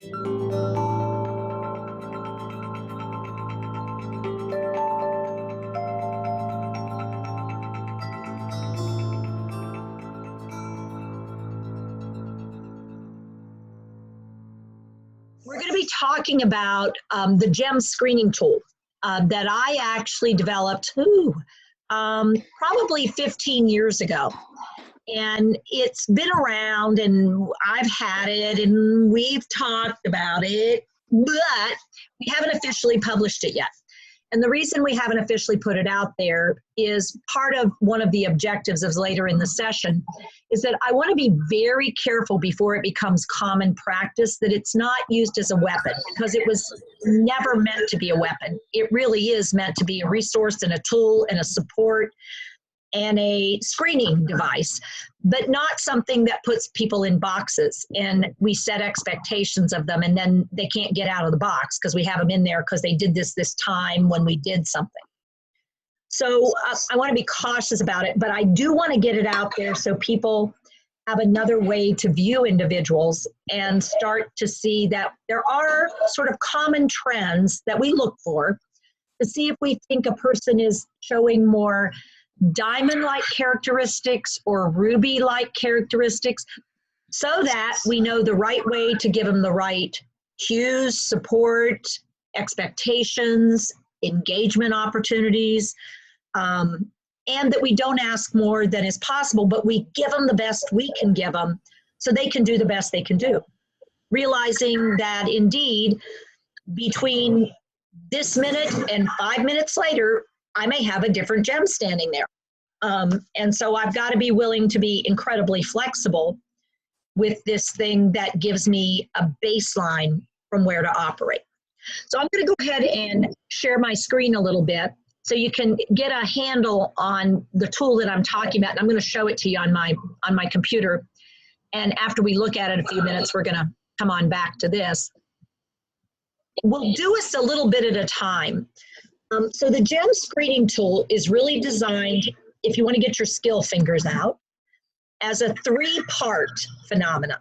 We're going to be talking about the GEM screening tool that I actually developed probably 15 years ago. And it's been around and I've had it and we've talked about it, but we haven't officially published it yet. And the reason we haven't officially put it out there is part of one of the objectives of later in the session is that I want to be very careful before it becomes common practice that it's not used as a weapon, because it was never meant to be a weapon. It really is meant to be a resource and a tool and a support and a screening device, but not something that puts people in boxes and we set expectations of them and then they can't get out of the box because we have them in there because they did this time when we did something. So I want to be cautious about it, but I do want to get it out there so people have another way to view individuals and start to see that there are sort of common trends that we look for to see if we think a person is showing more diamond-like characteristics or ruby-like characteristics, so that we know the right way to give them the right cues, support, expectations, engagement opportunities, and that we don't ask more than is possible, but we give them the best we can give them so they can do the best they can do. Realizing that indeed, between this minute and 5 minutes later, I may have a different gem standing there. And so I've got to be willing to be incredibly flexible with this thing that gives me a baseline from where to operate. So I'm going to go ahead and share my screen a little bit so you can get a handle on the tool that I'm talking about. And I'm going to show it to you on my computer. And after we look at it a few minutes, we're going to come on back to this. We'll do this a little bit at a time. So the GEM screening tool is really designed, if you want to get your skill fingers out, as a 3-part phenomenon.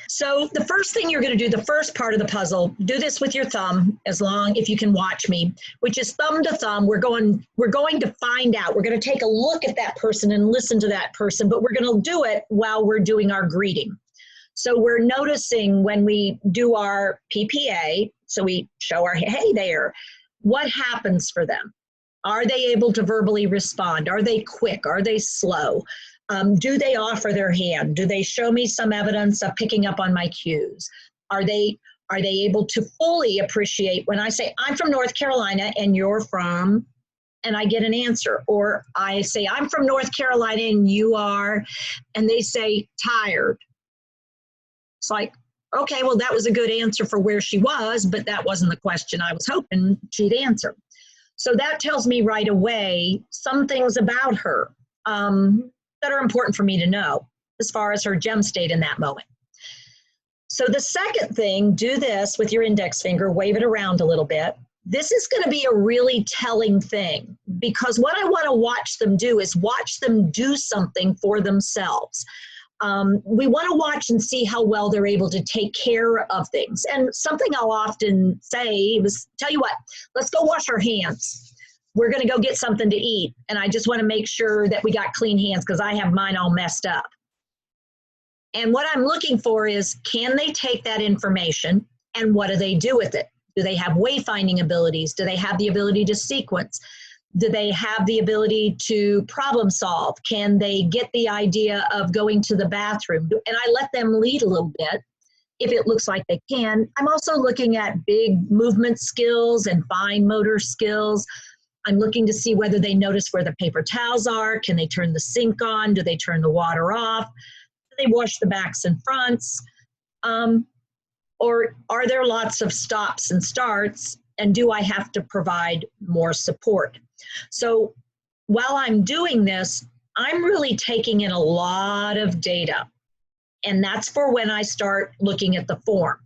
So the first thing you're going to do, the first part of the puzzle, do this with your thumb, as long if you can watch me, which is thumb to thumb. We're going to find out. We're going to take a look at that person and listen to that person, but we're going to do it while we're doing our greeting. So we're noticing when we do our PPA, so we show our hey there, what happens for them? Are they able to verbally respond? Are they quick? Are they slow? Do they offer their hand? Do they show me some evidence of picking up on my cues? Are they able to fully appreciate when I say, I'm from North Carolina and you're from, and I get an answer? Or I say, I'm from North Carolina and you are, and they say, tired. It's like, okay, well, that was a good answer for where she was, but that wasn't the question I was hoping she'd answer. So that tells me right away some things about her that are important for me to know as far as her gem state in that moment. So the second thing, do this with your index finger, wave it around a little bit. This is going to be a really telling thing, because what I want to watch them do is watch them do something for themselves. We want to watch and see how well they're able to take care of things. And something I'll often say is, tell you what, let's go wash our hands. We're going to go get something to eat. And I just want to make sure that we got clean hands because I have mine all messed up. And what I'm looking for is, can they take that information and what do they do with it? Do they have wayfinding abilities? Do they have the ability to sequence? Do they have the ability to problem solve? Can they get the idea of going to the bathroom? And I let them lead a little bit if it looks like they can. I'm also looking at big movement skills and fine motor skills. I'm looking to see whether they notice where the paper towels are. Can they turn the sink on? Do they turn the water off? Do they wash the backs and fronts? Or are there lots of stops and starts? And do I have to provide more support? So while I'm doing this, I'm really taking in a lot of data. And that's for when I start looking at the form.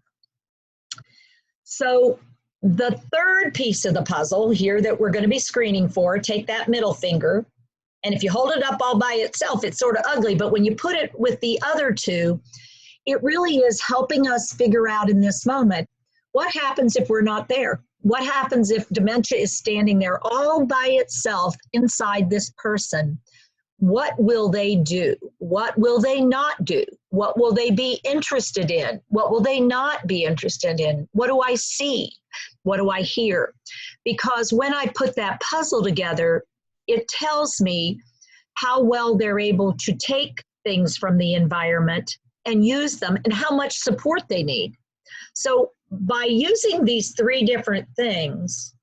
So the third piece of the puzzle here that we're going to be screening for, take that middle finger. And if you hold it up all by itself, it's sort of ugly. But when you put it with the other two, it really is helping us figure out in this moment, what happens if we're not there? What happens if dementia is standing there all by itself inside this person? What will they do? What will they not do? What will they be interested in? What will they not be interested in? What do I see? What do I hear? Because when I put that puzzle together, it tells me how well they're able to take things from the environment and use them and how much support they need. So by using these three different things,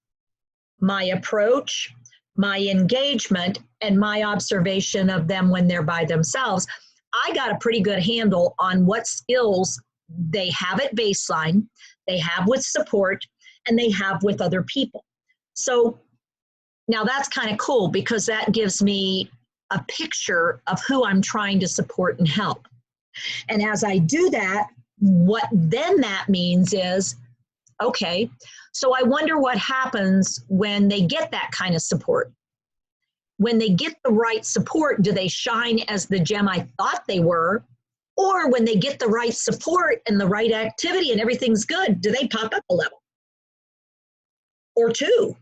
my approach, my engagement, and my observation of them when they're by themselves, I got a pretty good handle on what skills they have at baseline, they have with support, and they have with other people. So now that's kind of cool because that gives me a picture of who I'm trying to support and help. And as I do that, what then that means is, okay, so I wonder what happens when they get that kind of support. When they get the right support, do they shine as the gem I thought they were? Or when they get the right support and the right activity and everything's good, do they pop up a level or two?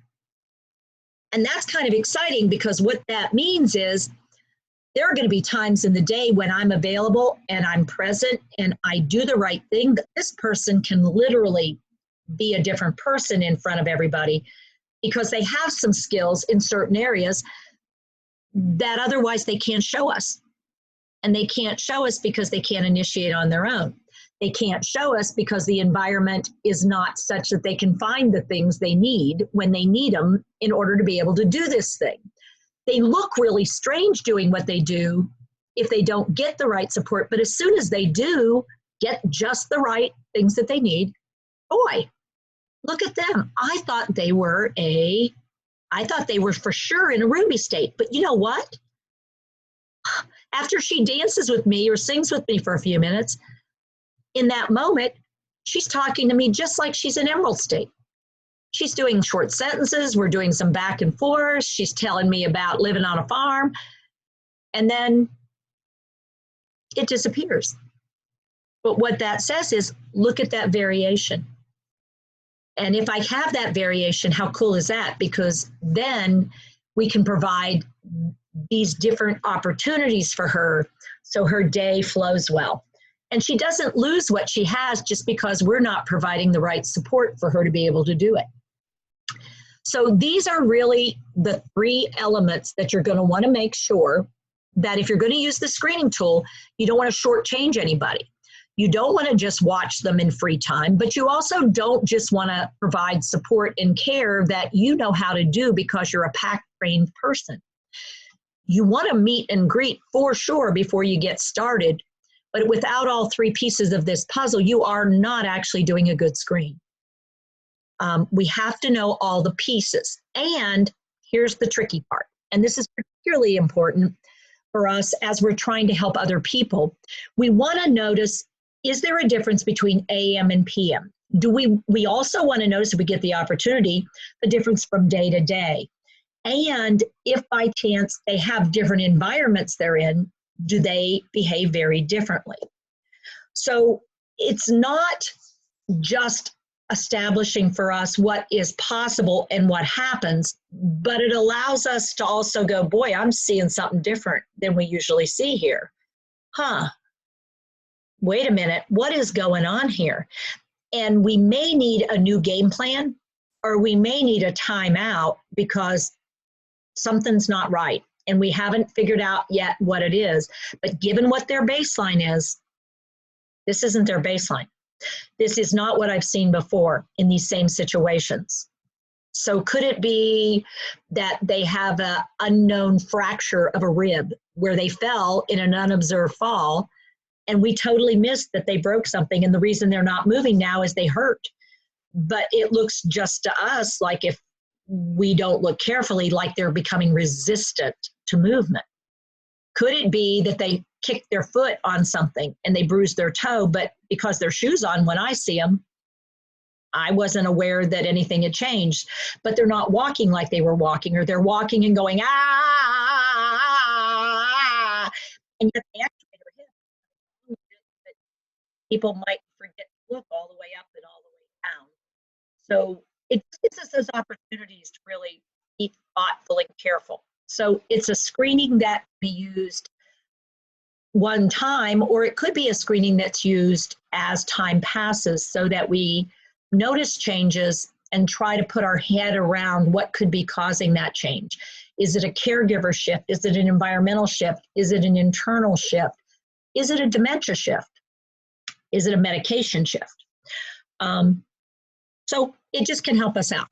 And that's kind of exciting because what that means is there are going to be times in the day when I'm available and I'm present and I do the right thing. This person can literally be a different person in front of everybody because they have some skills in certain areas that otherwise they can't show us. And they can't show us because they can't initiate on their own. They can't show us because the environment is not such that they can find the things they need when they need them in order to be able to do this thing. They look really strange doing what they do if they don't get the right support, but as soon as they do get just the right things that they need, boy, look at them. I thought they were for sure in a Ruby state, but you know what? After she dances with me or sings with me for a few minutes, in that moment, she's talking to me just like she's in Emerald state. She's doing short sentences. We're doing some back and forth. She's telling me about living on a farm. And then it disappears. But what that says is, look at that variation. And if I have that variation, how cool is that? Because then we can provide these different opportunities for her so her day flows well. And she doesn't lose what she has just because we're not providing the right support for her to be able to do it. So these are really the three elements that you're going to want to make sure that if you're going to use the screening tool, you don't want to shortchange anybody. You don't want to just watch them in free time, but you also don't just want to provide support and care that you know how to do because you're a PAC trained person. You want to meet and greet for sure before you get started, but without all three pieces of this puzzle, you are not actually doing a good screen. We have to know all the pieces. And here's the tricky part, and this is particularly important for us as we're trying to help other people. We want to notice, is there a difference between AM and PM? We also want to notice, if we get the opportunity, the difference from day to day. And if by chance they have different environments they're in, do they behave very differently? So it's not just establishing for us what is possible and what happens, but it allows us to also go, boy, I'm seeing something different than we usually see here. Wait a minute, what is going on here? And we may need a new game plan, or we may need a timeout because something's not right and we haven't figured out yet what it is. But given what their baseline is, this isn't their baseline. This is not what I've seen before in these same situations. So could it be that they have an unknown fracture of a rib where they fell in an unobserved fall and we totally missed that they broke something, and the reason they're not moving now is they hurt? But it looks just to us like, if we don't look carefully, like they're becoming resistant to movement. Could it be that they kicked their foot on something and they bruised their toe, but because their shoes on when I see them, I wasn't aware that anything had changed, but they're not walking like they were walking, or they're walking and going, ah, and yet they actually people might forget to look all the way up and all the way down. So it gives us those opportunities to really be thoughtful and careful. So it's a screening that can be used one time, or it could be a screening that's used as time passes so that we notice changes and try to put our head around what could be causing that change. Is it a caregiver shift? Is it an environmental shift? Is it an internal shift? Is it a dementia shift? Is it a medication shift? So it just can help us out.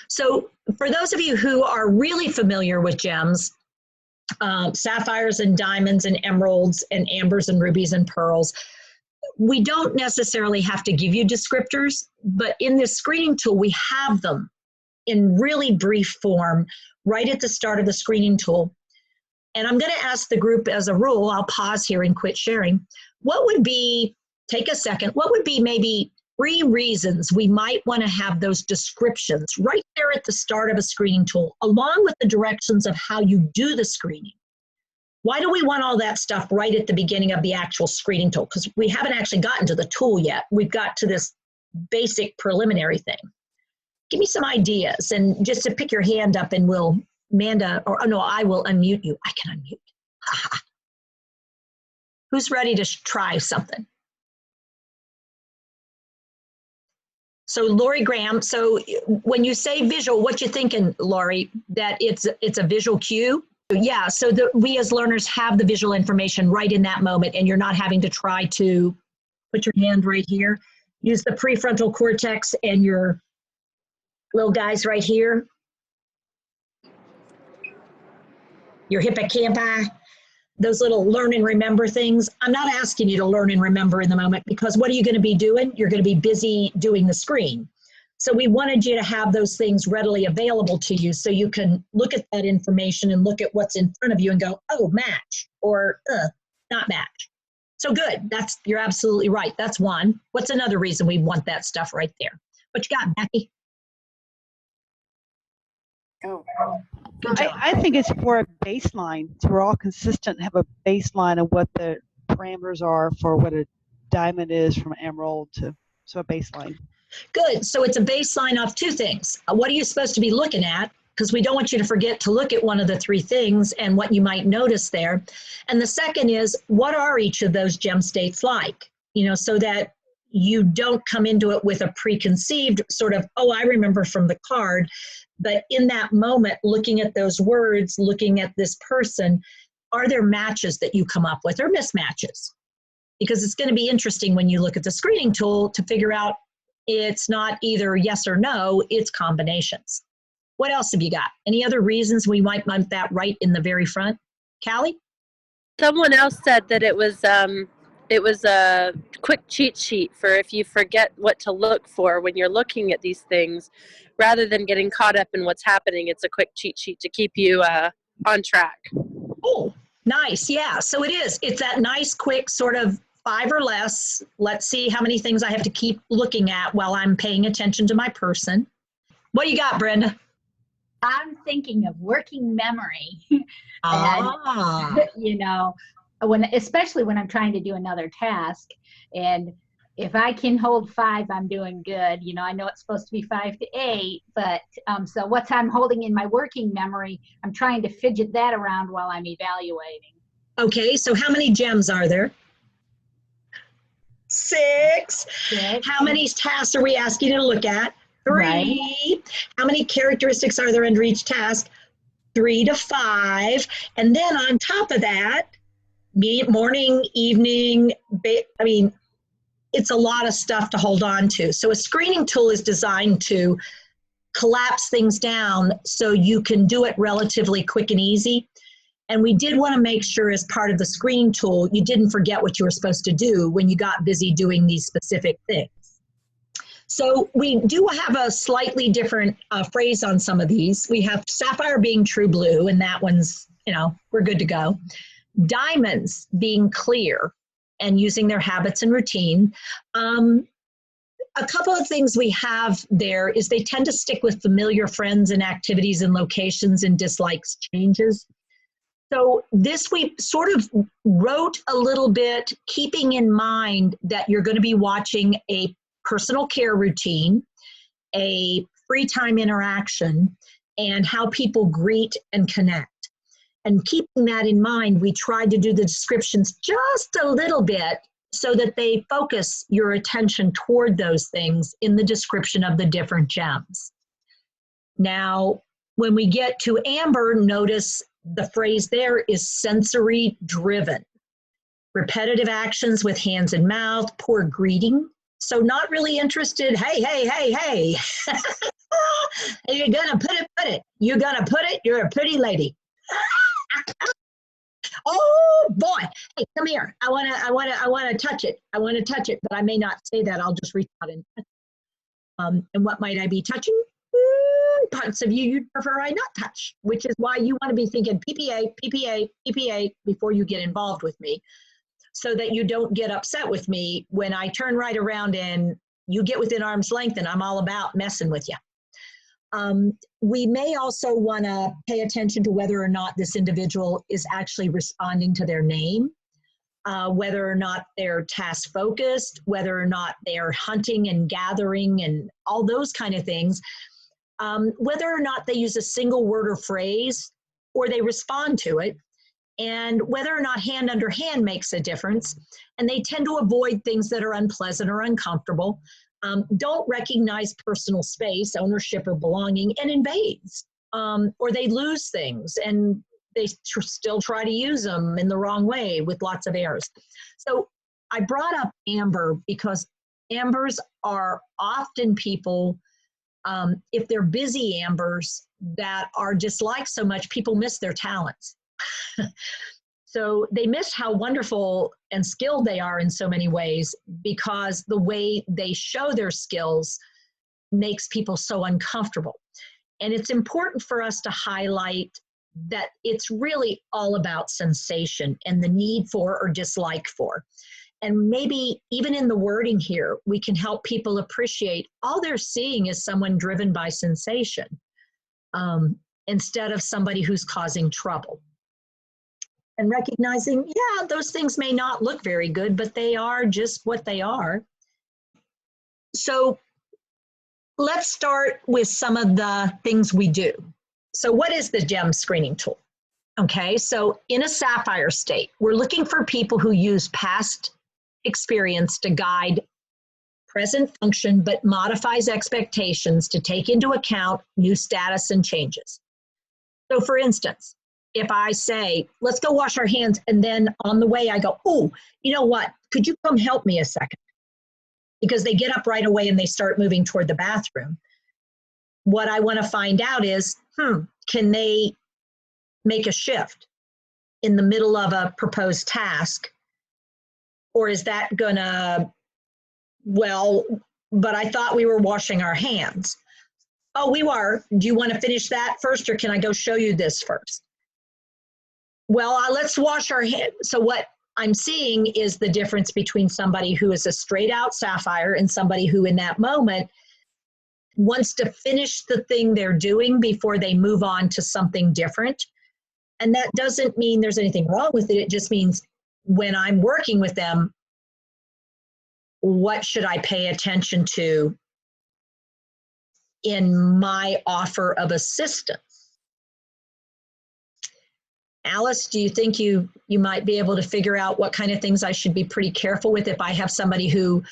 So for those of you who are really familiar with gems, sapphires and diamonds and emeralds and ambers and rubies and pearls, we don't necessarily have to give you descriptors, but in this screening tool, we have them in really brief form right at the start of the screening tool. And I'm going to ask the group as a rule, I'll pause here and quit sharing. What would be, take a second, what would be maybe 3 reasons we might want to have those descriptions right there at the start of a screening tool, along with the directions of how you do the screening? Why do we want all that stuff right at the beginning of the actual screening tool? Because we haven't actually gotten to the tool yet. We've got to this basic preliminary thing. Give me some ideas, and just to pick your hand up and we'll, Amanda, or oh no, I will unmute you. I can unmute. Who's ready to try something? So Lori Graham, so when you say visual, what you thinking, Lori, that it's a visual cue? Yeah, so we as learners have the visual information right in that moment, and you're not having to try to put your hand right here. Use the prefrontal cortex and your little guys right here. Your hippocampi, those little learn and remember things. I'm not asking you to learn and remember in the moment, because what are you going to be doing? You're going to be busy doing the screen. So we wanted you to have those things readily available to you so you can look at that information and look at what's in front of you and go, oh, match, or not match. So good. You're absolutely right. That's one. What's another reason we want that stuff right there? What you got, Becky? Oh. I think it's for a baseline. So we're all consistent, have a baseline of what the parameters are for what a diamond is from emerald to, so a baseline. Good. So it's a baseline of 2 things. What are you supposed to be looking at? Because we don't want you to forget to look at one of the 3 things and what you might notice there. And the second is, what are each of those gem states like? You know, so that you don't come into it with a preconceived sort of, oh, I remember from the card. But in that moment, looking at those words, looking at this person, are there matches that you come up with or mismatches? Because it's going to be interesting when you look at the screening tool to figure out it's not either yes or no, it's combinations. What else have you got? Any other reasons we might want that right in the very front? Callie? Someone else said that it was a quick cheat sheet for if you forget what to look for when you're looking at these things, rather than getting caught up in what's happening. It's a quick cheat sheet to keep you on track. Oh, nice. Yeah. So it is. It's that nice, quick sort of 5 or less. Let's see how many things I have to keep looking at while I'm paying attention to my person. What you got, Brenda? I'm thinking of working memory. And, you know, especially when I'm trying to do another task, and if I can hold 5, I'm doing good. You know, I know it's supposed to be 5 to 8, but so what I'm holding in my working memory, I'm trying to fidget that around while I'm evaluating. Okay, so how many gems are there? 6. How many tasks are we asking you to look at? 3. Right. How many characteristics are there under each task? 3 to 5. And then on top of that, morning, evening, I mean, it's a lot of stuff to hold on to. So a screening tool is designed to collapse things down so you can do it relatively quick and easy. And we did want to make sure as part of the screening tool, you didn't forget what you were supposed to do when you got busy doing these specific things. So we do have a slightly different phrase on some of these. We have sapphire being true blue, and that one's, you know, we're good to go. Diamonds being clear and using their habits and routine. A couple of things we have there is they tend to stick with familiar friends and activities and locations and dislikes changes. So this we sort of wrote a little bit, keeping in mind that you're going to be watching a personal care routine, a free time interaction, and how people greet and connect. And keeping that in mind, we tried to do the descriptions just a little bit so that they focus your attention toward those things in the description of the different gems. Now, when we get to Amber, notice the phrase there is sensory driven. Repetitive actions with hands and mouth, poor greeting. So not really interested, hey, hey, hey, hey. You're gonna put it. You're gonna put it, you're a pretty lady. Oh boy, hey, come here. I wanna touch it. I wanna touch it, but I may not say that. I'll just reach out and touch it. And what might I be touching? Parts of you you'd prefer I not touch, which is why you want to be thinking PPA, PPA, PPA before you get involved with me, so that you don't get upset with me when I turn right around and you get within arm's length and I'm all about messing with you. We may also want to pay attention to whether or not this individual is actually responding to their name, whether or not they're task focused, whether or not they're hunting and gathering and all those kind of things, whether or not they use a single word or phrase or they respond to it, and whether or not hand under hand makes a difference. And they tend to avoid things that are unpleasant or uncomfortable. Don't recognize personal space, ownership, or belonging, and invades. Or they lose things and they still try to use them in the wrong way with lots of errors. So I brought up Amber because Ambers are often people, if they're busy Ambers that are disliked so much, people miss their talents. So they miss how wonderful and skilled they are in so many ways because the way they show their skills makes people so uncomfortable. And it's important for us to highlight that it's really all about sensation and the need for or dislike for. And maybe even in the wording here, we can help people appreciate all they're seeing is someone driven by sensation instead of somebody who's causing trouble. And recognizing, yeah, those things may not look very good, but they are just what they are. So let's start with some of the things we do. So what is the GEM screening tool? Okay, so in a sapphire state, we're looking for people who use past experience to guide present function, but modifies expectations to take into account new status and changes. So for instance, if I say, let's go wash our hands, and then on the way I go, oh, you know what, could you come help me a second? Because they get up right away and they start moving toward the bathroom. What I want to find out is, can they make a shift in the middle of a proposed task? Or is that gonna, well, but I thought we were washing our hands. Oh, we were. Do you want to finish that first, or can I go show you this first? Well, let's wash our hands. So what I'm seeing is the difference between somebody who is a straight out sapphire and somebody who in that moment wants to finish the thing they're doing before they move on to something different. And that doesn't mean there's anything wrong with it. It just means when I'm working with them, what should I pay attention to in my offer of assistance? Alice, do you think you might be able to figure out what kind of things I should be pretty careful with if I have somebody who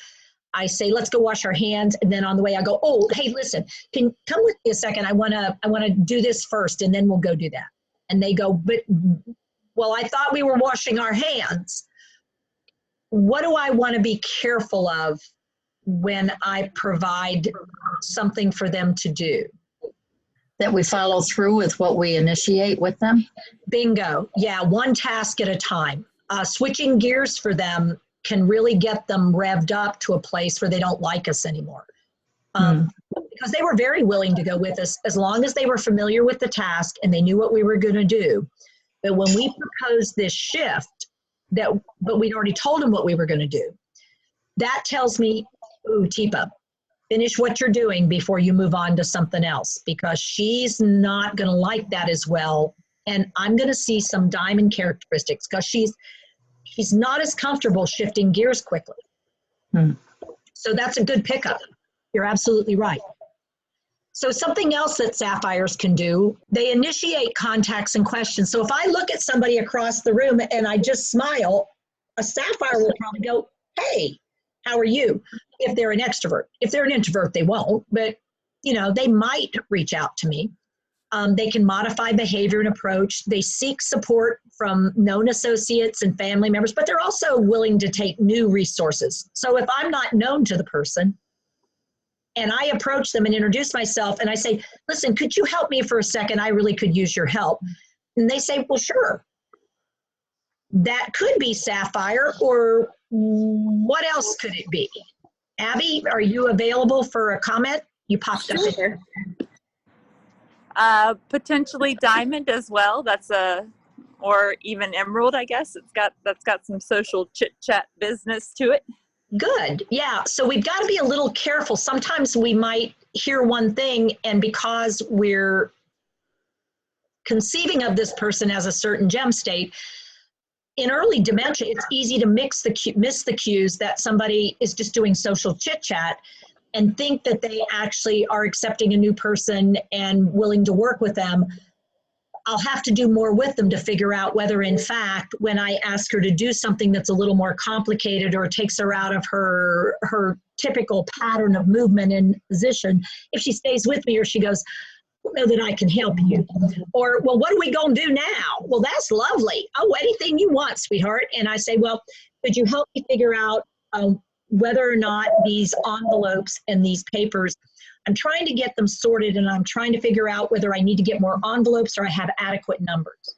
I say, let's go wash our hands, and then on the way I go, oh, hey, listen, can you come with me a second? I wanna do this first, and then we'll go do that. And they go, but, well, I thought we were washing our hands. What do I want to be careful of when I provide something for them to do? That we follow through with what we initiate with them? Bingo. Yeah, one task at a time. Switching gears for them can really get them revved up to a place where they don't like us anymore. Because they were very willing to go with us as long as they were familiar with the task and they knew what we were going to do. But when we proposed this shift, but we'd already told them what we were going to do, that tells me, ooh, Teepa, finish what you're doing before you move on to something else, because she's not going to like that as well and I'm going to see some diamond characteristics because she's not as comfortable shifting gears quickly. So that's a good pickup. You're absolutely right. So something else that sapphires can do, they initiate contacts and questions. So if I look at somebody across the room and I just smile, a sapphire will probably go, hey, how are you? If they're an extrovert. If they're an introvert, they won't, but they might reach out to me. They can modify behavior and approach. They seek support from known associates and family members, but they're also willing to take new resources. So if I'm not known to the person and I approach them and introduce myself and I say, listen, could you help me for a second? I really could use your help. And they say, well, sure. That could be sapphire, or what else could it be? Abby, are you available for a comment? You popped up there. Potentially diamond as well. Or even emerald, I guess. That's got some social chit chat business to it. Good. Yeah. So we've got to be a little careful. Sometimes we might hear one thing, and because we're conceiving of this person as a certain gem state, in early dementia, it's easy to miss the cues that somebody is just doing social chit chat and think that they actually are accepting a new person and willing to work with them. I'll have to do more with them to figure out whether, in fact, when I ask her to do something that's a little more complicated or takes her out of her typical pattern of movement and position, if she stays with me or she goes, I know that I can help you. Or, well, what are we going to do now? Well, that's lovely. Oh, anything you want, sweetheart. And I say, well, could you help me figure out whether or not these envelopes and these papers, I'm trying to get them sorted, and I'm trying to figure out whether I need to get more envelopes or I have adequate numbers.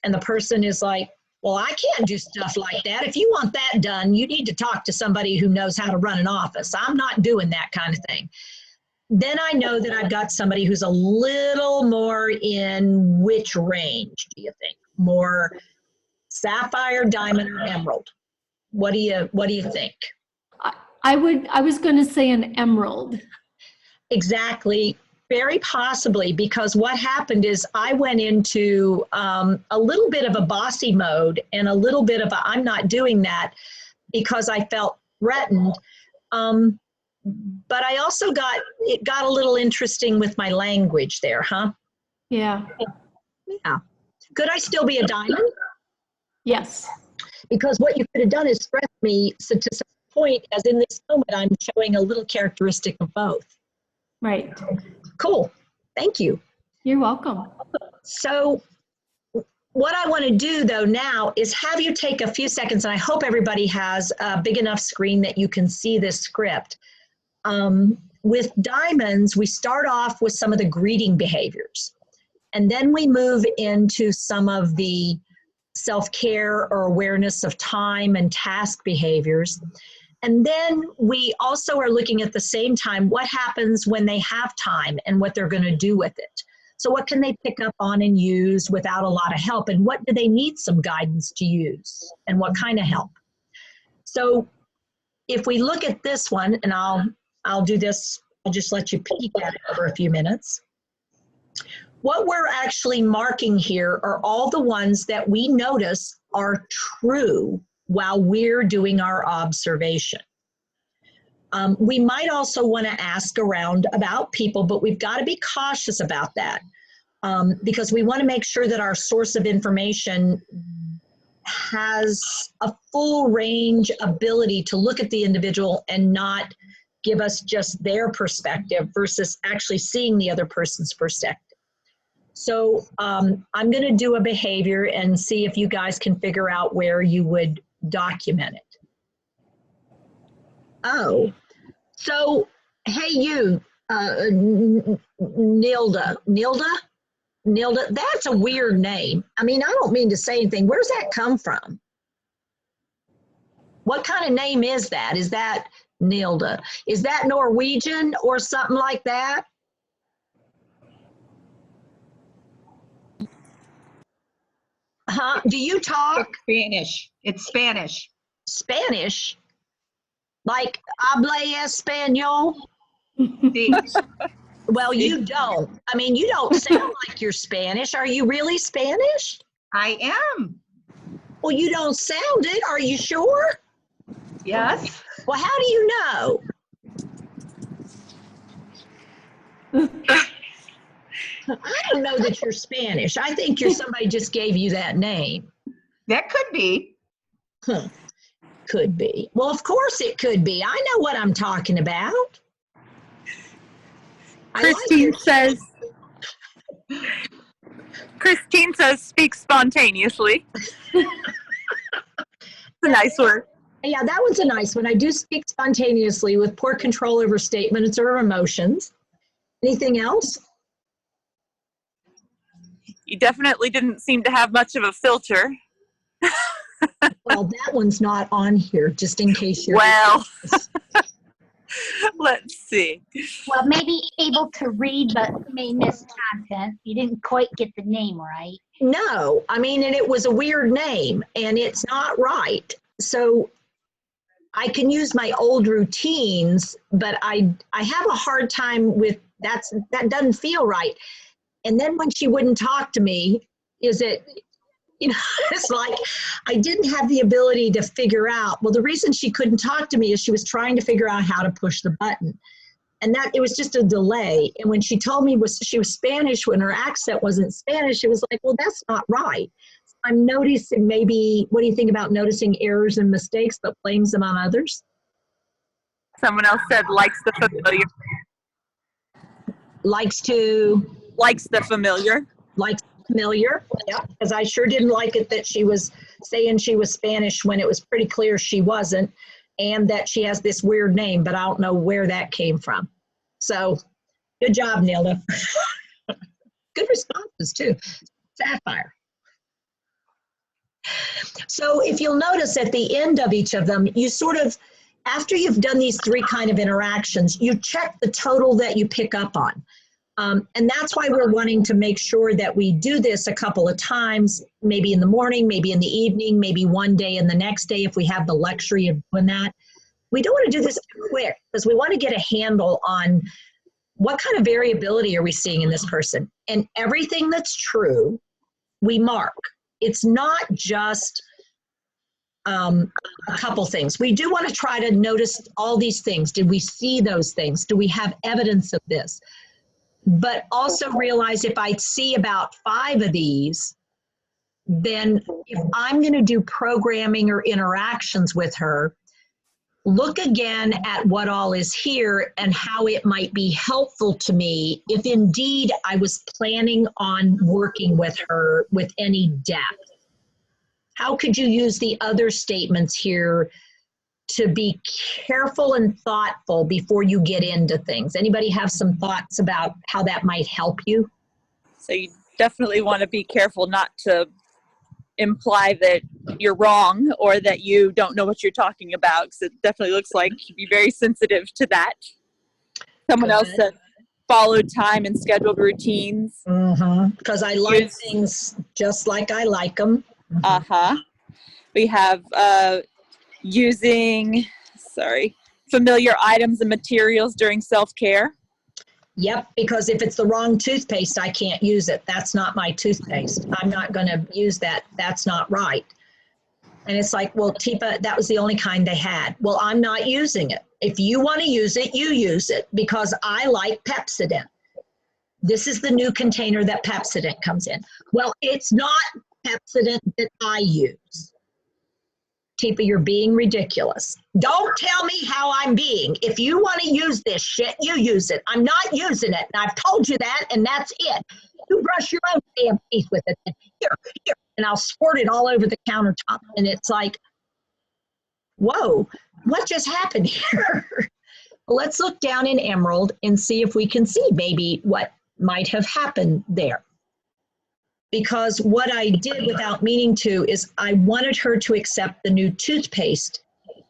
And the person is like, well, I can't do stuff like that. If you want that done, you need to talk to somebody who knows how to run an office. I'm not doing that kind of thing. Then I know that I've got somebody who's a little more in which range, do you think? More sapphire, diamond, or emerald? What do you think? I was going to say an emerald. Exactly. Very possibly, because what happened is I went into a little bit of a bossy mode and a little bit of a I'm not doing that because I felt threatened. But I also it got a little interesting with my language there, huh? Yeah. Yeah. Could I still be a diamond? Yes. Because what you could have done is stress me to some point, as in this moment, I'm showing a little characteristic of both. Right. Cool. Thank you. You're welcome. So what I want to do, though, now is have you take a few seconds, and I hope everybody has a big enough screen that you can see this script. With diamonds, we start off with some of the greeting behaviors, and then we move into some of the self-care or awareness of time and task behaviors. And then we also are looking at the same time what happens when they have time and what they're going to do with it. So what can they pick up on and use without a lot of help, and what do they need some guidance to use, and what kind of help? So if we look at this one, and I'll do this, I'll just let you peek at it for a few minutes. What we're actually marking here are all the ones that we notice are true while we're doing our observation. We might also want to ask around about people, but we've got to be cautious about that because we want to make sure that our source of information has a full range ability to look at the individual and not give us just their perspective versus actually seeing the other person's perspective. So I'm going to do a behavior and see if you guys can figure out where you would document it. Oh, so hey you, Nilda, that's a weird name. I mean, I don't mean to say anything. Where's that come from? What kind of name is that? Is that Nilda? Is that Norwegian or something like that? Huh? Do you talk? Spanish. It's Spanish. Well, you don't. I mean, you don't sound like you're Spanish. Are you really Spanish? I am. Well, you don't sound it. Are you sure? Yes. Well, how do you know? I don't know that you're Spanish. I think you're somebody just gave you that name. That could be. Huh. Could be. Well, of course it could be. I know what I'm talking about. Christine says, speak spontaneously. It's a nice word. Yeah, that was a nice one. I do speak spontaneously with poor control over statements or emotions. Anything else? You definitely didn't seem to have much of a filter. Well, that one's not on here, just in case you're. Well, let's see. Well, maybe able to read, but may miss content. You didn't quite get the name right. No, I mean, and it was a weird name, and it's not right. So I can use my old routines, but I have a hard time with that doesn't feel right. And then when she wouldn't talk to me, it's like I didn't have the ability to figure out, well, the reason she couldn't talk to me is she was trying to figure out how to push the button. And that it was just a delay. And when she told me she was Spanish, when her accent wasn't Spanish, it was like, well, that's not right. So I'm noticing maybe, what do you think about noticing errors and mistakes, but blames them on others? Someone else said likes the familiar. Likes the familiar. Likes familiar, yeah, because I sure didn't like it that she was saying she was Spanish when it was pretty clear she wasn't, and that she has this weird name, but I don't know where that came from. So, good job, Nilda. Good responses, too. Sapphire. So, if you'll notice at the end of each of them, you sort of, after you've done these three kind of interactions, you check the total that you pick up on. And that's why we're wanting to make sure that we do this a couple of times, maybe in the morning, maybe in the evening, maybe one day and the next day if we have the luxury of doing that. We don't want to do this quick because we want to get a handle on what kind of variability are we seeing in this person. And everything that's true, we mark. It's not just a couple things. We do want to try to notice all these things. Did we see those things? Do we have evidence of this? But also realize if I see about 5 of these, then if I'm going to do programming or interactions with her, look again at what all is here and how it might be helpful to me if indeed I was planning on working with her with any depth. How could you use the other statements here to be careful and thoughtful before you get into things? Anybody have some thoughts about how that might help you? So you definitely want to be careful not to imply that you're wrong or that you don't know what you're talking about, because it definitely looks like you'd be very sensitive to that. Someone else said followed time and scheduled routines. Because I like things just like I like them. We have using familiar items and materials during self-care. Yep, because if it's the wrong toothpaste, I can't use it. That's not my toothpaste. I'm not going to use that. That's not right. And it's like, well, Tipa, that was the only kind they had. Well, I'm not using it. If you want to use it, you use it, because I like Pepsodent. This is the new container that Pepsodent comes in. Well, it's not Pepsodent that I use. Tipa, you're being ridiculous. Don't tell me how I'm being. If you want to use this shit, you use it. I'm not using it. And I've told you that, and that's it. You brush your own damn teeth with it. Here, and I'll squirt it all over the countertop. And it's like, whoa, what just happened here? Let's look down in Emerald and see if we can see maybe what might have happened there. Because what I did without meaning to is I wanted her to accept the new toothpaste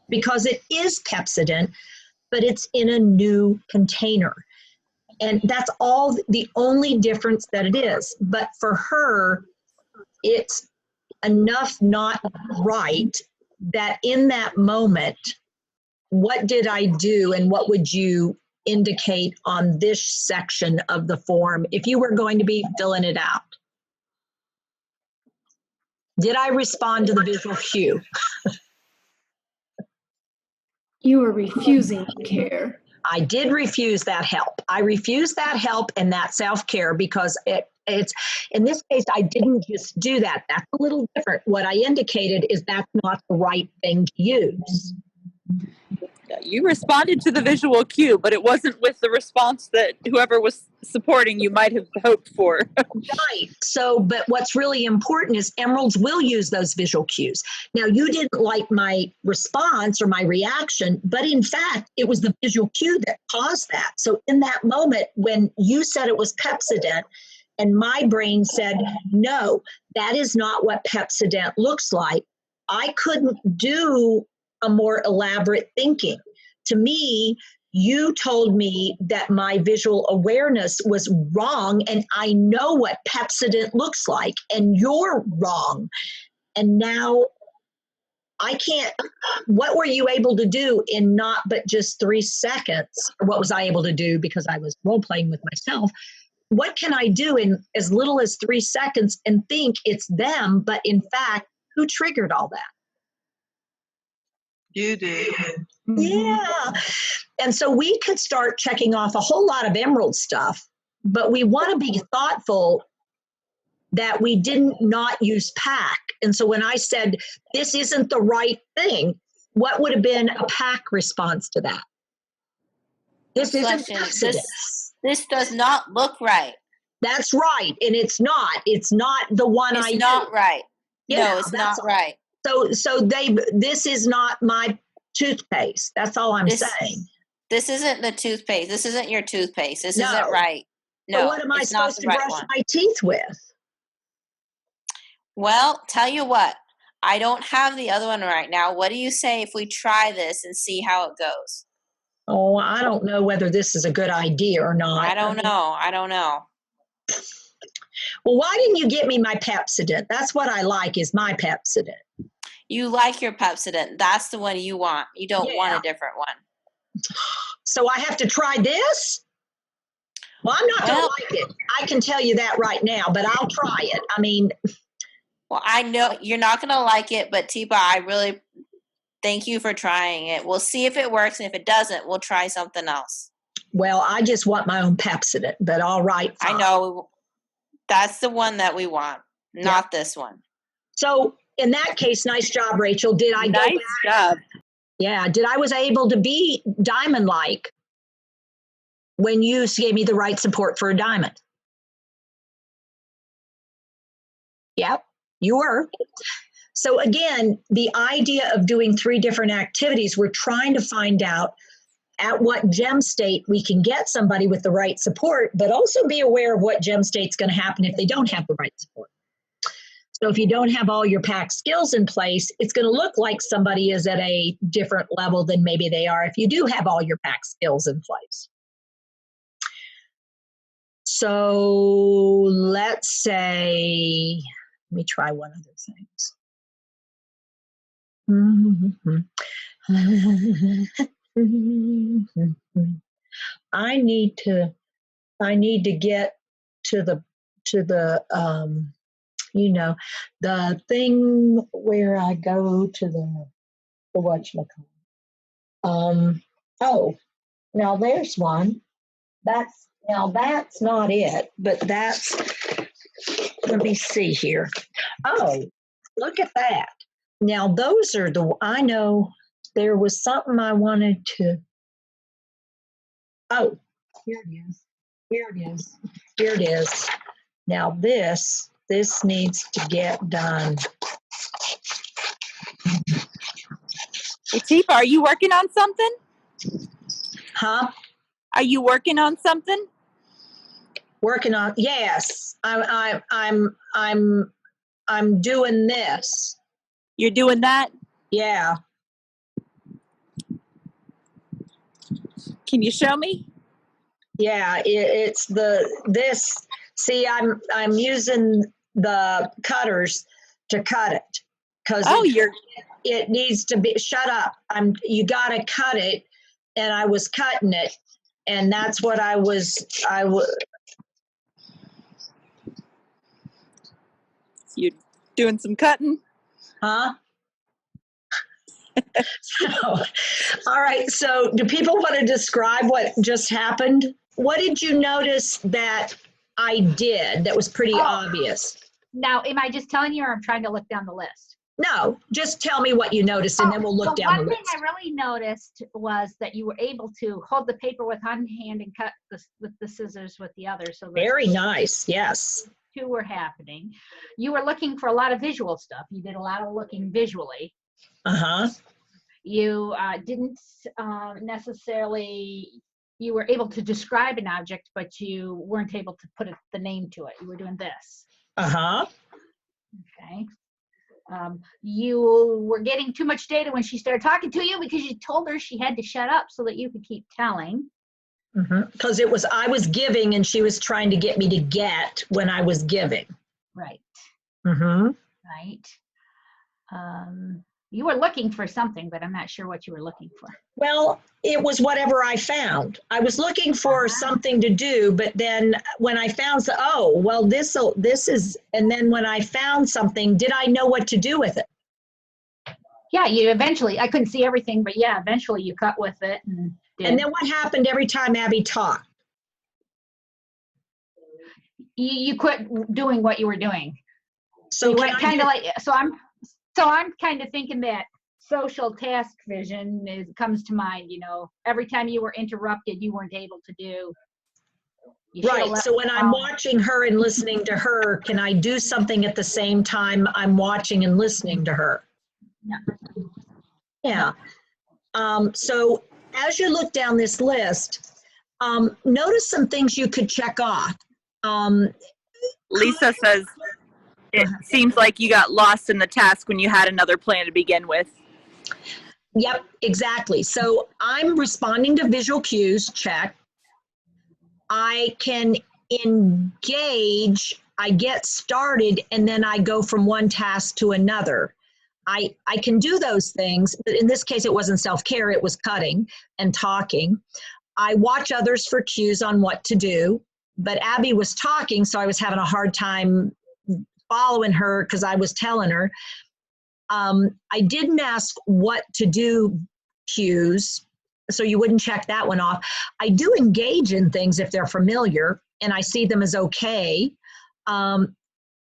because it is Pepsodent, but it's in a new container. And that's all the only difference that it is. But for her, it's enough not right that in that moment, what did I do and what would you indicate on this section of the form if you were going to be filling it out? Did I respond to the visual cue? You were refusing care. I did refuse that help. I refused that help and that self-care because it's, in this case, I didn't just do that. That's a little different. What I indicated is that's not the right thing to use. You responded to the visual cue, but it wasn't with the response that whoever was supporting you might have hoped for. Right. So, but what's really important is emeralds will use those visual cues. Now, you didn't like my response or my reaction, but in fact, it was the visual cue that caused that. So in that moment, when you said it was Pepsodent, and my brain said, no, that is not what Pepsodent looks like, I couldn't do a more elaborate thinking. To me, you told me that my visual awareness was wrong, and I know what Pepsodent looks like, and you're wrong. And now I can't, what were you able to do in not but just 3 seconds? Or what was I able to do because I was role playing with myself? What can I do in as little as 3 seconds and think it's them, but in fact, who triggered all that? You did. Yeah. And so we could start checking off a whole lot of emerald stuff, but we want to be thoughtful that we didn't not use PAC. And so when I said, this isn't the right thing, what would have been a PAC response to that? This isn't Question. This does not look right. That's right. And it's not the one It's not right. Yeah, no, it's not right. So this is not my toothpaste. That's all I'm saying. This isn't the toothpaste. This isn't your toothpaste. This No. isn't right. No, So what am I supposed to brush my teeth with? Well, tell you what, I don't have the other one right now. What do you say if we try this and see how it goes? Oh, I don't know whether this is a good idea or not. I don't know. Well, why didn't you get me my Pepsodent? That's what I like, is my Pepsodent. You like your Pepsodent. That's the one you want. You don't want a different one. So I have to try this? Well, I'm not going to like it. I can tell you that right now, but I'll try it. I mean. Well, I know you're not going to like it, but Teepa, I really thank you for trying it. We'll see if it works, and if it doesn't, we'll try something else. Well, I just want my own Pepsodent, but all right. Fine. I know. That's the one that we want, not this one. So in that case, nice job, Rachel. Did I Nice job. Yeah. I was able to be diamond-like when you gave me the right support for a diamond? Yep, you were. So again, the idea of doing 3 different activities, we're trying to find out at what gem state we can get somebody with the right support, but also be aware of what gem state's going to happen if they don't have the right support. So if you don't have all your PAC skills in place, it's going to look like somebody is at a different level than maybe they are if you do have all your PAC skills in place. So let's say, let me try one other thing. I need to get to the the thing where I go to the whatchamacallit. Oh, now there's one. That's not it, but that's, let me see here. Oh, look at that. Now those are I know there was something I wanted to, oh, here it is. Now this needs to get done. Hey, Teepa, are you working on something? Huh? Are you working on something? Working on, yes. I'm doing this. You're doing that? Yeah. Can you show me? Yeah, it's this. See, I'm using the cutters to cut it because it needs to be. Shut up! You got to cut it, and I was cutting it, And that's what I was, You doing some cutting? huh? So, all right. So do people want to describe what just happened? What did you notice that I did that was pretty obvious? Now, am I just telling you, or I'm trying to look down the list? No, just tell me what you noticed and then we'll look down the One list. thing I really noticed was that you were able to hold the paper with one hand and cut with the scissors with the other. So Very nice. Yes. two were happening. You were looking for a lot of visual stuff. You did a lot of looking visually. Uh-huh. You didn't necessarily, you were able to describe an object, but you weren't able to put the name to it. You were doing this. Uh-huh. Okay. You were getting too much data when she started talking to you because you told her she had to shut up so that you could keep telling. Because I was giving and she was trying to get me to get when I was giving. Right. Mm-hmm. Right. You were looking for something, but I'm not sure what you were looking for. Well, it was whatever I found. I was looking for something to do, but then when I found, oh, well, this is, and then when I found something, did I know what to do with it? Yeah, you eventually, I couldn't see everything, but yeah, eventually you cut with it and did. And then what happened every time Abby talked? You quit doing what you were doing. So you went kind of like, so I'm kind of thinking that social task vision comes to mind, you know, every time you were interrupted, you weren't able to do. Right, so when I'm watching her and listening to her, can I do something at the same time I'm watching and listening to her? No. Yeah. So as you look down this list, notice some things you could check off. Lisa says it seems like you got lost in the task when you had another plan to begin with. Yep, exactly. So I'm responding to visual cues, check. I can engage, I get started, and then I go from one task to another. I can do those things, but in this case, it wasn't self-care, it was cutting and talking. I watch others for cues on what to do, but Abby was talking, so I was having a hard time following her because I was telling her. I didn't ask what to do cues, so you wouldn't check that one off. I do engage in things if they're familiar and I see them as okay.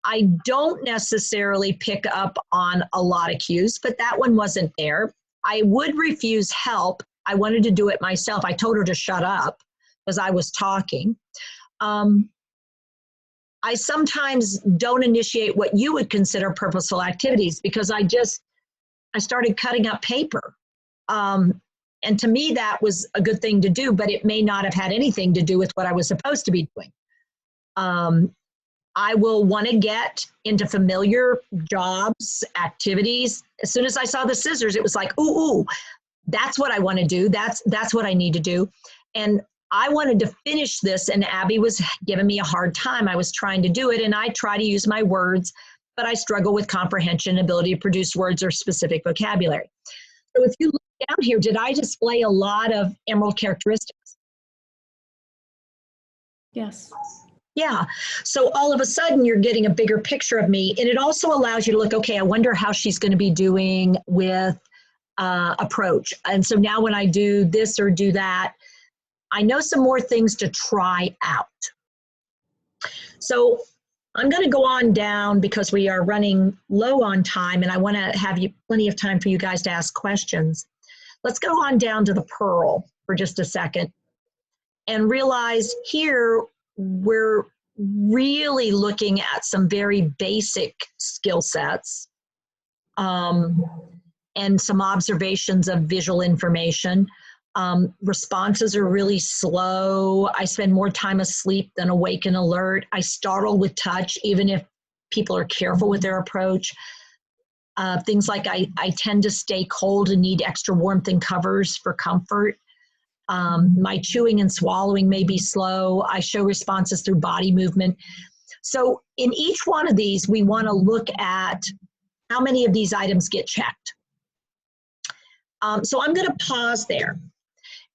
I don't necessarily pick up on a lot of cues, but that one wasn't there. I would refuse help. I wanted to do it myself. I told her to shut up because I was talking. I sometimes don't initiate what you would consider purposeful activities because I started cutting up paper. And to me, that was a good thing to do, but it may not have had anything to do with what I was supposed to be doing. I will want to get into familiar jobs, activities. As soon as I saw the scissors, it was like, ooh, that's what I want to do. That's what I need to do. And I wanted to finish this, and Abby was giving me a hard time. I was trying to do it, and I try to use my words, but I struggle with comprehension, ability to produce words or specific vocabulary. So if you look down here, did I display a lot of Emerald characteristics? Yes. Yeah. So all of a sudden, you're getting a bigger picture of me, and it also allows you to look, okay, I wonder how she's going to be doing with approach. And so now when I do this or do that, I know some more things to try out. So I'm going to go on down because we are running low on time and I want to have plenty of time for you guys to ask questions. Let's go on down to the Pearl for just a second and realize here we're really looking at some very basic skill sets and some observations of visual information. Responses are really slow. I spend more time asleep than awake and alert. I startle with touch, even if people are careful with their approach. Things like I tend to stay cold and need extra warmth and covers for comfort. My chewing and swallowing may be slow. I show responses through body movement. So in each one of these, we want to look at how many of these items get checked. So I'm going to pause there.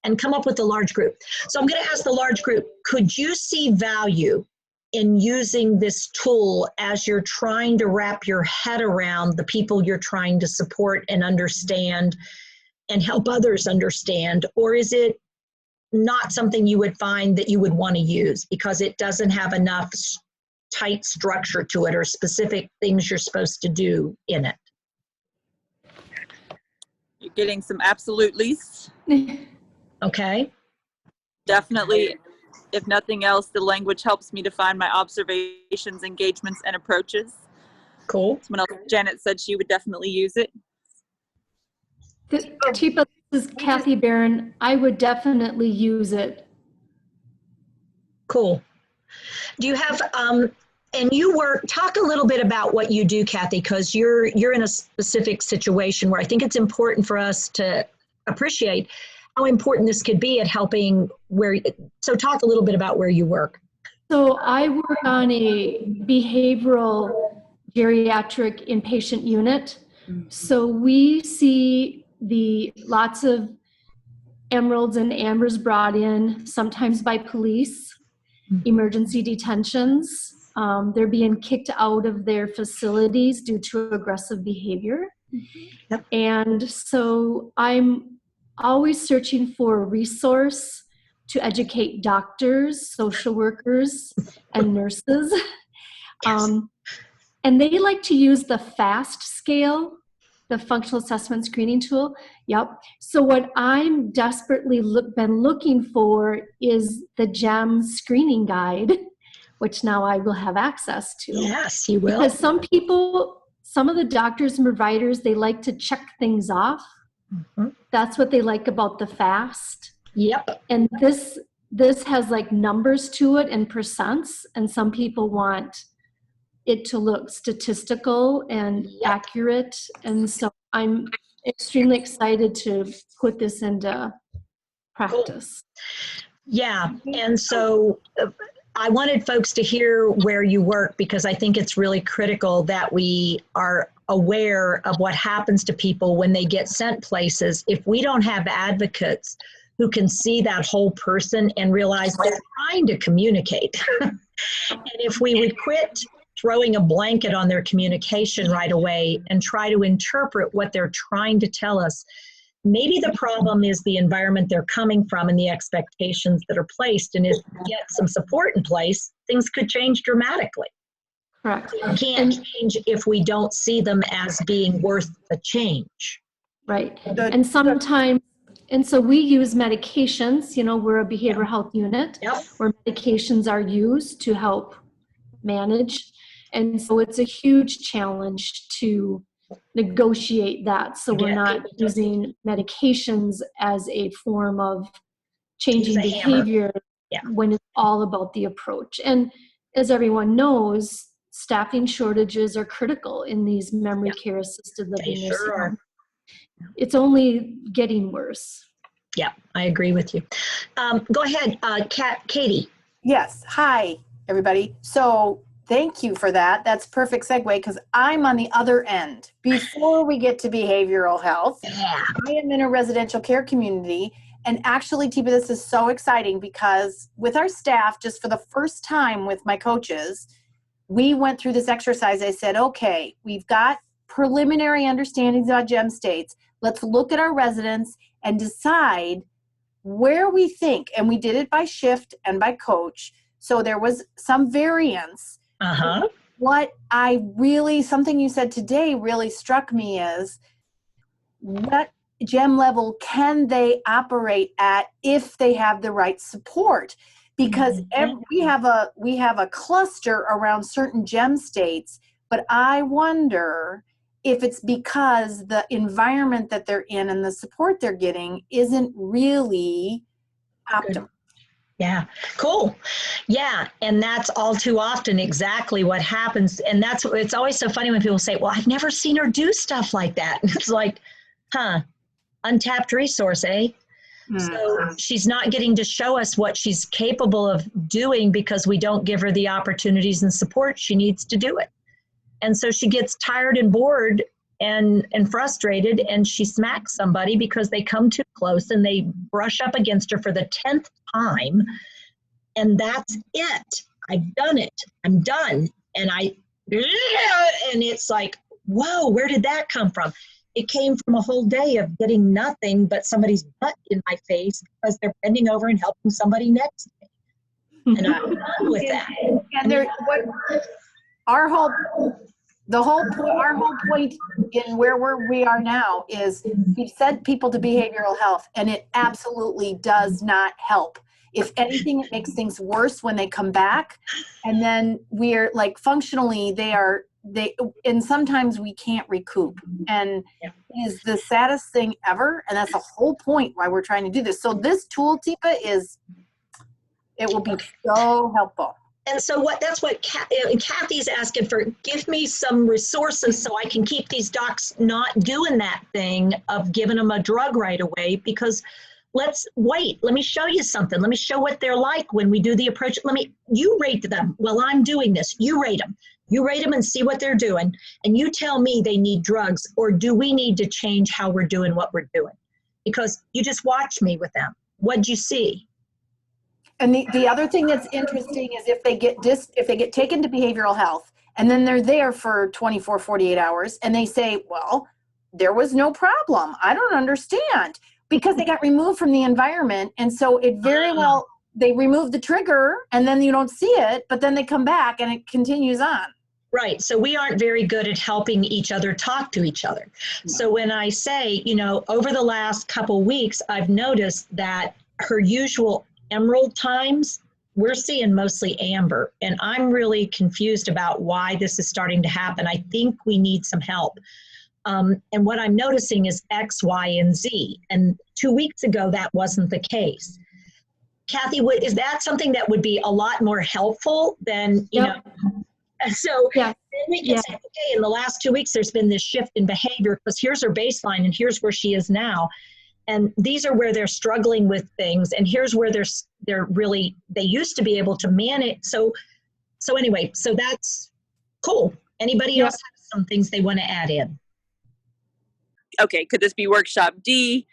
and come up with a large group. So I'm going to ask the large group, could you see value in using this tool as you're trying to wrap your head around the people you're trying to support and understand and help others understand? Or is it not something you would find that you would want to use because it doesn't have enough tight structure to it or specific things you're supposed to do in it? You're getting some absolutely's. Okay. Definitely, if nothing else, the language helps me define my observations, engagements, and approaches. Cool. Someone else, Janet, said she would definitely use it. Chifa, this is Kathy Barron. I would definitely use it. Cool. Do you have, and you talk a little bit about what you do, Kathy, because you're in a specific situation where I think it's important for us to appreciate how important this could be at helping so talk a little bit about where you work. So I work on a behavioral geriatric inpatient unit. So we see lots of emeralds and ambers brought in, sometimes by police, emergency detentions. They're being kicked out of their facilities due to aggressive behavior. Yep. And so I'm always searching for a resource to educate doctors, social workers, and nurses. Yes. And they like to use the FAST scale, the functional assessment screening tool. Yep. So what I'm desperately been looking for is the GEM screening guide, which now I will have access to. Yes, you will. Because some of the doctors and providers, they like to check things off. Mm-hmm. That's what they like about the FAST. Yep. And this has like numbers to it and percents, and some people want it to look statistical and accurate. And so I'm extremely excited to put this into practice. Cool. Yeah. And so I wanted folks to hear where you work because I think it's really critical that we are aware of what happens to people when they get sent places. If we don't have advocates who can see that whole person and realize they're trying to communicate, and if we would quit throwing a blanket on their communication right away and try to interpret what they're trying to tell us, maybe the problem is the environment they're coming from and the expectations that are placed. And if we get some support in place, things could change dramatically. Correct. It can't change if we don't see them as being worth the change. Right. And sometimes, and so we use medications, we're a behavioral health unit where medications are used to help manage. And so it's a huge challenge to negotiate that. So we're not using medications as a form of changing behavior when it's all about the approach. And as everyone knows, staffing shortages are critical in these memory care assisted living nursing homes. It's only getting worse. Yeah, I agree with you. Go ahead, Katie. Yes. Hi, everybody. So thank you for that. That's perfect segue because I'm on the other end. Before we get to behavioral health, I am in a residential care community. And actually, Tipa, this is so exciting because with our staff, just for the first time with my coaches, we went through this exercise. I said, okay, we've got preliminary understandings about GEM states. Let's look at our residents and decide where we think. And we did it by shift and by coach. So there was some variance. What something you said today really struck me is what GEM level can they operate at if they have the right support? Because we have a cluster around certain GEM states, but I wonder if it's because the environment that they're in and the support they're getting isn't really optimal. Yeah, cool. Yeah, and that's all too often exactly what happens. And it's always so funny when people say, well, I've never seen her do stuff like that. And it's like, untapped resource, eh? So she's not getting to show us what she's capable of doing because we don't give her the opportunities and support she needs to do it. And so she gets tired and bored and frustrated, and she smacks somebody because they come too close and they brush up against her for the 10th time. And that's it. I've done it. I'm done. And it's like, whoa, where did that come from? It came from a whole day of getting nothing but somebody's butt in my face because they're bending over and helping somebody next to me. And I'm done with that. And our whole point in where we are now is we've sent people to behavioral health, and it absolutely does not help. If anything, it makes things worse when they come back. And then we're like, functionally, and sometimes we can't recoup. And it is the saddest thing ever. And that's the whole point why we're trying to do this. So this tool, Teepa, it will be so helpful. And so that's what Kathy's asking for. Give me some resources so I can keep these docs not doing that thing of giving them a drug right away, because let's wait. Let me show you something. Let me show what they're like when we do the approach. You rate them while I'm doing this. You rate them. You rate them and see what they're doing. And you tell me they need drugs, or do we need to change how we're doing what we're doing? Because you just watched me with them. What'd you see? And the other thing that's interesting is if they get taken to behavioral health and then they're there for 24, 48 hours and they say, well, there was no problem. I don't understand. Because they got removed from the environment. And so it very well, they remove the trigger and then you don't see it, but then they come back and it continues on. Right. So we aren't very good at helping each other talk to each other. So when I say, over the last couple weeks, I've noticed that her usual emerald times, we're seeing mostly amber. And I'm really confused about why this is starting to happen. I think we need some help. And what I'm noticing is X, Y, and Z. And 2 weeks ago, that wasn't the case. Kathy, is that something that would be a lot more helpful than, know? So then we can say, okay, in the last 2 weeks, there's been this shift in behavior because here's her baseline and here's where she is now. And these are where they're struggling with things. And here's where they used to be able to manage. So anyway, so that's cool. Anybody else have some things they want to add in? Okay, could this be workshop D?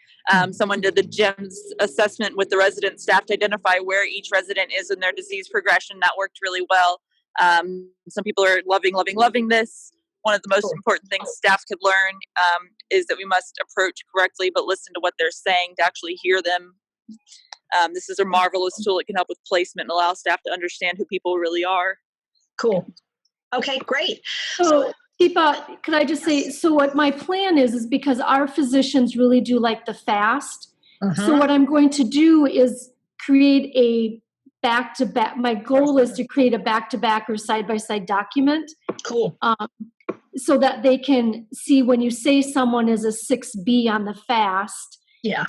Someone did the GEMS assessment with the resident staff to identify where each resident is in their disease progression. That worked really well. Some people are loving this. One of the most important things staff could learn is that we must approach correctly, but listen to what they're saying to actually hear them. This is a marvelous tool. It can help with placement and allow staff to understand who people really are. Cool. Okay, great. So Teepa, could I just say, so what my plan is because our physicians really do like the fast. So what I'm going to do is create a back-to-back. My goal is to create a back-to-back or side-by-side document. Cool. So that they can see when you say someone is a 6B on the fast. Yeah.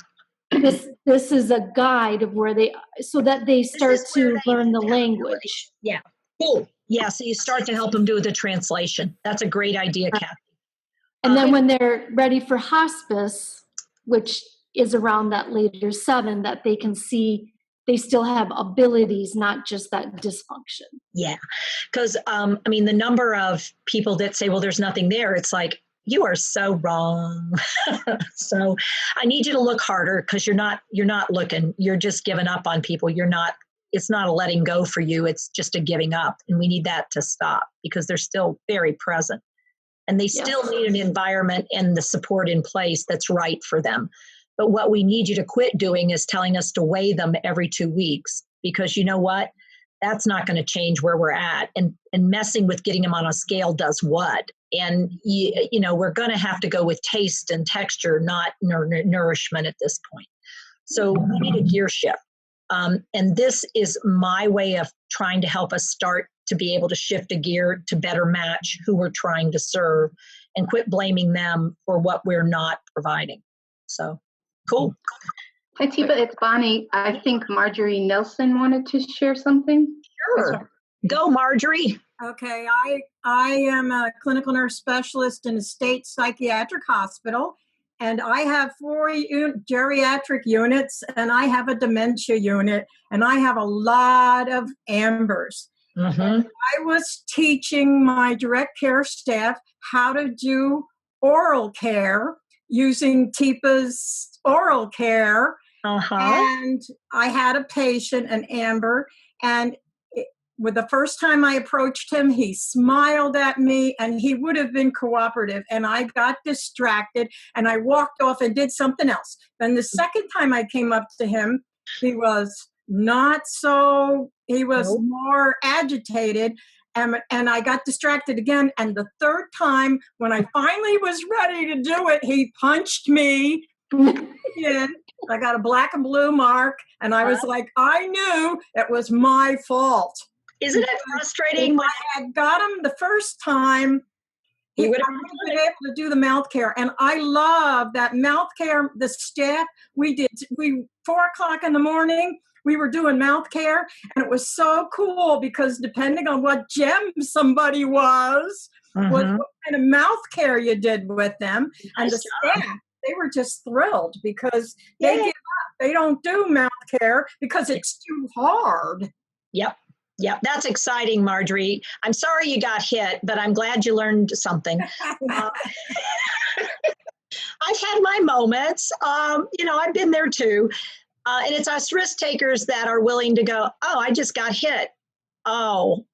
This is a guide of where so that they start to learn the language. Yeah. Cool. Yeah, so you start to help them do the translation. That's a great idea, Kathy. And then when they're ready for hospice, which is around that later 7, that they can see they still have abilities, not just that dysfunction. Yeah, because, the number of people that say, well, there's nothing there, it's like, you are so wrong. So I need you to look harder because you're not looking. You're just giving up on people. It's not a letting go for you. It's just a giving up. And we need that to stop because they're still very present. And they still need an environment and the support in place that's right for them. But what we need you to quit doing is telling us to weigh them every 2 weeks, because you know what? That's not going to change where we're at. And messing with getting them on a scale does what? And, we're going to have to go with taste and texture, not nourishment at this point. So we need a gear shift. And this is my way of trying to help us start to be able to shift a gear to better match who we're trying to serve and quit blaming them for what we're not providing. So, cool. Hi, Teepa, it's Bonnie. I think Marjorie Nelson wanted to share something. Sure. Go, Marjorie. Okay, I am a clinical nurse specialist in a state psychiatric hospital, and I have 4 geriatric units, and I have a dementia unit, and I have a lot of ambers. I was teaching my direct care staff how to do oral care using TIPA's oral care. And I had a patient, an Amber, and with the first time I approached him, he smiled at me and he would have been cooperative. And I got distracted and I walked off and did something else. Then the second time I came up to him, he was not so, he was more agitated. And I got distracted again. And the third time, when I finally was ready to do it, he punched me. I got a black and blue mark. And I was like, I knew it was my fault. Isn't it frustrating? If I had got him the first time, he would have been able to do the mouth care. And I love that mouth care, the staff. We 4:00 in the morning, we were doing mouth care. And it was so cool because depending on what gem somebody was what kind of mouth care you did with them. And the staff, they were just thrilled because they give up. They don't do mouth care because it's too hard. Yep, that's exciting, Marjorie. I'm sorry you got hit, but I'm glad you learned something. I've had my moments. I've been there too. And it's us risk takers that are willing to go, oh, I just got hit. Oh,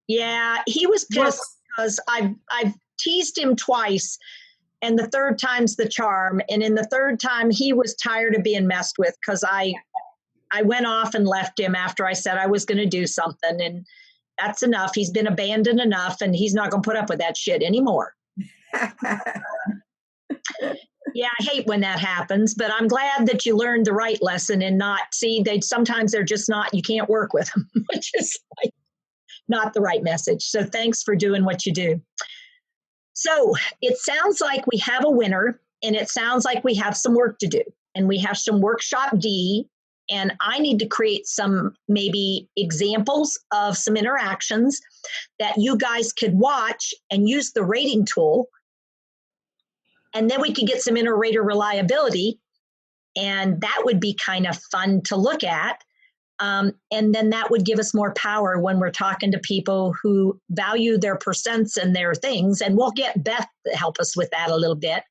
yeah. He was pissed because I've teased him twice. And the third time's the charm. And in the third time, he was tired of being messed with because I went off and left him after I said I was going to do something. And that's enough. He's been abandoned enough and he's not going to put up with that shit anymore. Yeah, I hate when that happens, but I'm glad that you learned the right lesson and not sometimes they're just not, you can't work with them, which is like not the right message. So thanks for doing what you do. So it sounds like we have a winner and it sounds like we have some work to do and we have some workshop D. And I need to create some maybe examples of some interactions that you guys could watch and use the rating tool. And then we could get some inter-rater reliability. And that would be kind of fun to look at. And then that would give us more power when we're talking to people who value their percents and their things. And we'll get Beth to help us with that a little bit,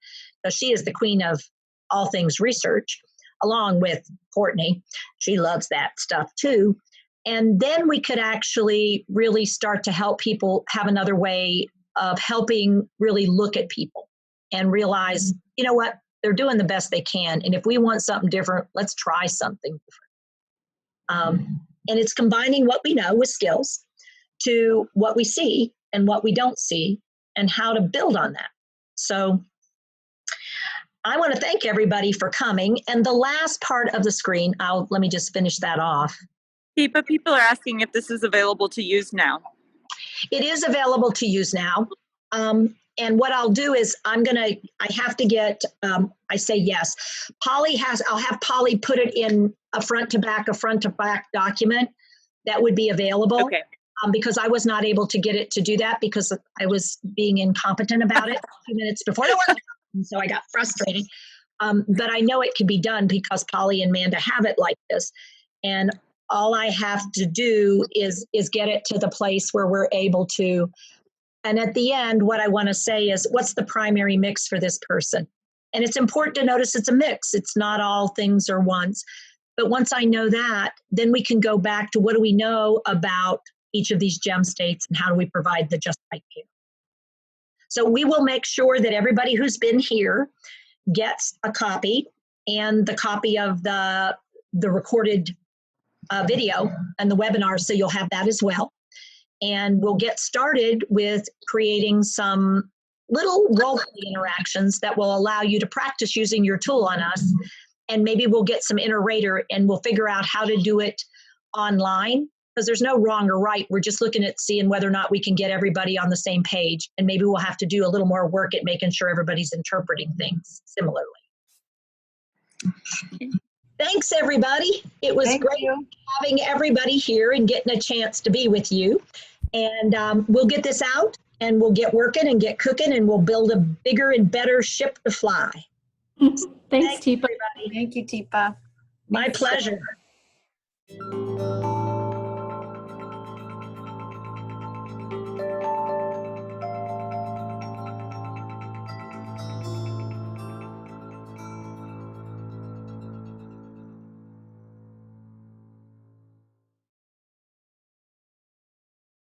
because she is the queen of all things research, along with Courtney. She loves that stuff too. And then we could actually really start to help people have another way of helping really look at people and realize, you know what, they're doing the best they can. And if we want something different, let's try something different. And it's combining what we know with skills to what we see and what we don't see and how to build on that. So I want to thank everybody for coming. And the last part of the screen, let me just finish that off. Deepa, people are asking if this is available to use now. It is available to use now. And what I'll do is I have to get, I say yes. I'll have Polly put it in a front to back document that would be available. Okay. Because I was not able to get it to do that because I was being incompetent about it 2 minutes before the workshop. And so I got frustrated. But I know it can be done because Polly and Amanda have it like this. And all I have to do is get it to the place where we're able to. And at the end, what I want to say is, what's the primary mix for this person? And it's important to notice it's a mix. It's not all things or ones. But once I know that, then we can go back to what do we know about each of these gem states and how do we provide the just right care. So we will make sure that everybody who's been here gets a copy and the copy of the recorded video and the webinar, so you'll have that as well. And we'll get started with creating some little role-play interactions that will allow you to practice using your tool on us. And maybe we'll get some inter-rater and we'll figure out how to do it online, because there's no wrong or right. We're just looking at seeing whether or not we can get everybody on the same page. And maybe we'll have to do a little more work at making sure everybody's interpreting things similarly. Thanks, everybody. It was great having everybody here and getting a chance to be with you. And we'll get this out and we'll get working and get cooking and we'll build a bigger and better ship to fly. Thanks, Teepa. Thank you, Teepa. My pleasure.